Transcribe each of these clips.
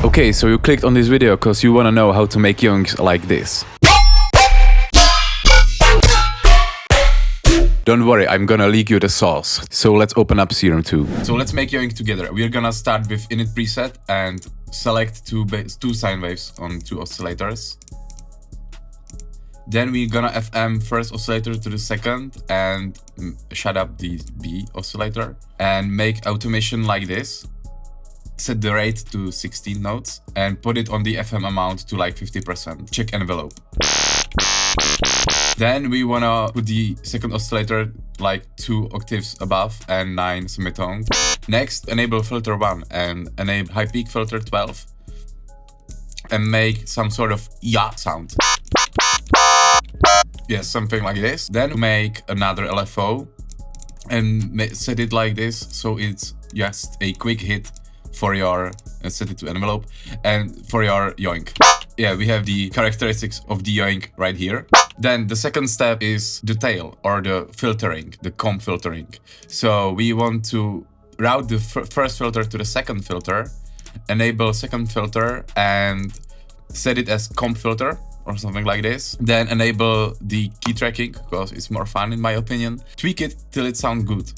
Okay, so you clicked on this video because you want to know how to make yoinks like this. Don't worry, I'm gonna leak you the sauce. So let's open up Serum2. So let's make yoink together. We're gonna start with init preset and select two sine waves on two oscillators. Then we're gonna FM first oscillator to the second and shut up the B oscillator and make automation like this. Set the rate to 16 notes and put it on the FM amount to like 50%. Check envelope. Then we wanna put the second oscillator like 2 octaves above and 9 semitones. Next, enable filter 1 and enable high peak filter 12 and make some sort of ya sound. Yes, something like this. Then make another LFO and set it like this so it's just a quick hit for your, set it to envelope, and for your yoink. Yeah, we have the characteristics of the yoink right here. Then the second step is the tail or the filtering, the comb filtering. So we want to route the first filter to the second filter, enable second filter and set it as comb filter or something like this. Then enable the key tracking because it's more fun in my opinion. Tweak it till it sounds good.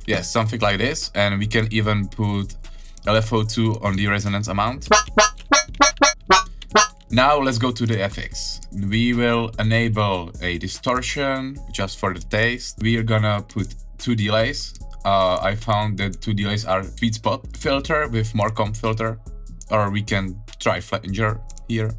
Yes, something like this, and we can even put LFO2 on the resonance amount. Now let's go to the FX. We will enable a distortion just for the taste. We are gonna put 2 delays. I found that 2 delays are sweet spot. Filter with more comb filter, or we can try Flanger here.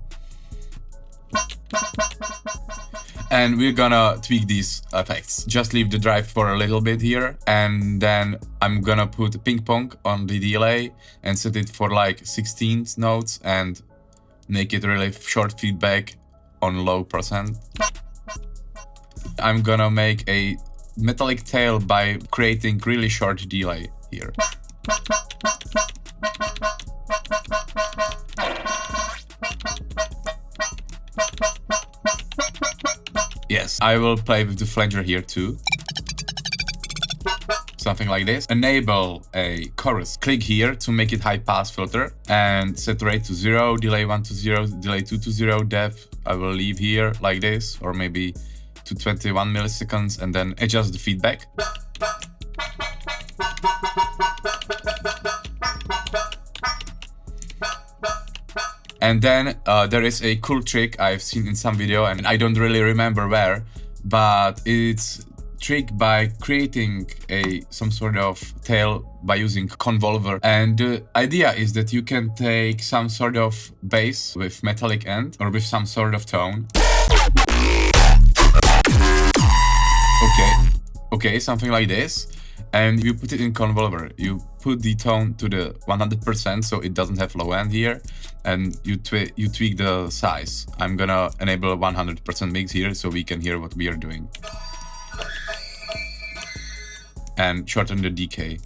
And we're gonna tweak these effects. Just leave the drive for a little bit here. And then I'm gonna put ping pong on the delay and set it for like 16 notes and make it really short feedback on low percent. I'm gonna make a metallic tail by creating really short delay here. Yes, I will play with the flanger here too. Something like this. Enable a chorus. Click here to make it high pass filter and set rate to 0, delay 1 to 0, delay 2 to 0, depth I will leave here like this, or maybe to 21 milliseconds and then adjust the feedback. And then there is a cool trick I've seen in some video and I don't really remember where, but it's trick by creating some sort of tail by using convolver. And the idea is that you can take some sort of bass with metallic end or with some sort of tone. Okay, something like this. And you put it in convolver. You put the tone to the 100% so it doesn't have low end here, and you tweak the size. I'm gonna enable 100% mix here so we can hear what we are doing. And shorten the decay.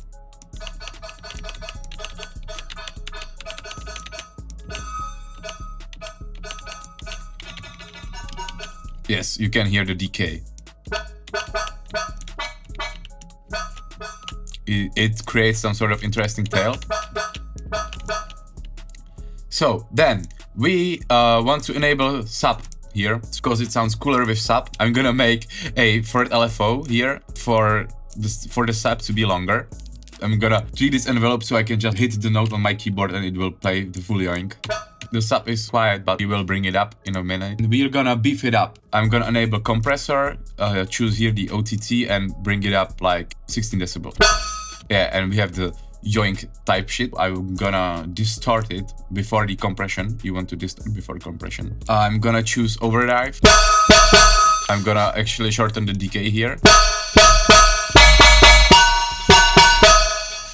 Yes, you can hear the decay. It creates some sort of interesting tail. So then we want to enable sub here because it sounds cooler with sub. I'm gonna make a third LFO here for the sub to be longer. I'm gonna tweak this envelope so I can just hit the note on my keyboard and it will play the full yoink. The sub is quiet, but we will bring it up in a minute. We're gonna beef it up. I'm gonna enable compressor, choose here the OTT and bring it up like 16 decibels. Yeah, and we have the yoink type shit. I'm gonna distort it before the compression. You want to distort before compression. I'm gonna choose overdrive. I'm gonna actually shorten the decay here.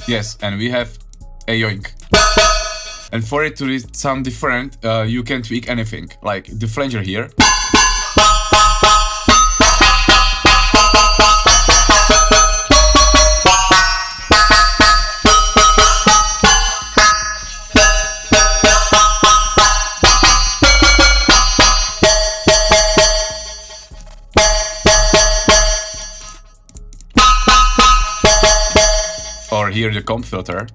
Yes, and we have a yoink. And for it to sound different, you can tweak anything, like the flanger here. or here the comp filter.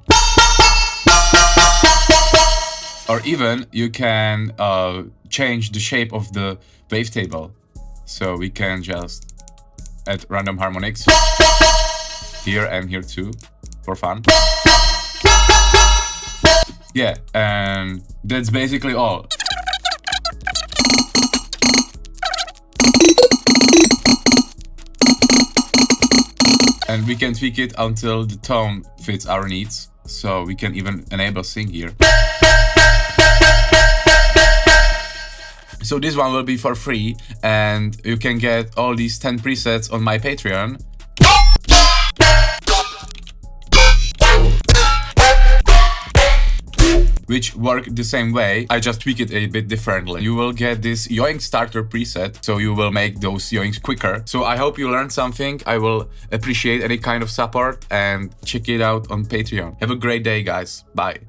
Or even you can change the shape of the wavetable. So we can just add random harmonics here and here too, for fun. Yeah, and that's basically all. And we can tweak it until the tone fits our needs. So we can even enable sync here. So this one will be for free, and you can get all these 10 presets on my Patreon. Which work the same way, I just tweak it a bit differently. You will get this Yoink starter preset, so you will make those Yoinks quicker. So I hope you learned something. I will appreciate any kind of support, and check it out on Patreon. Have a great day, guys. Bye.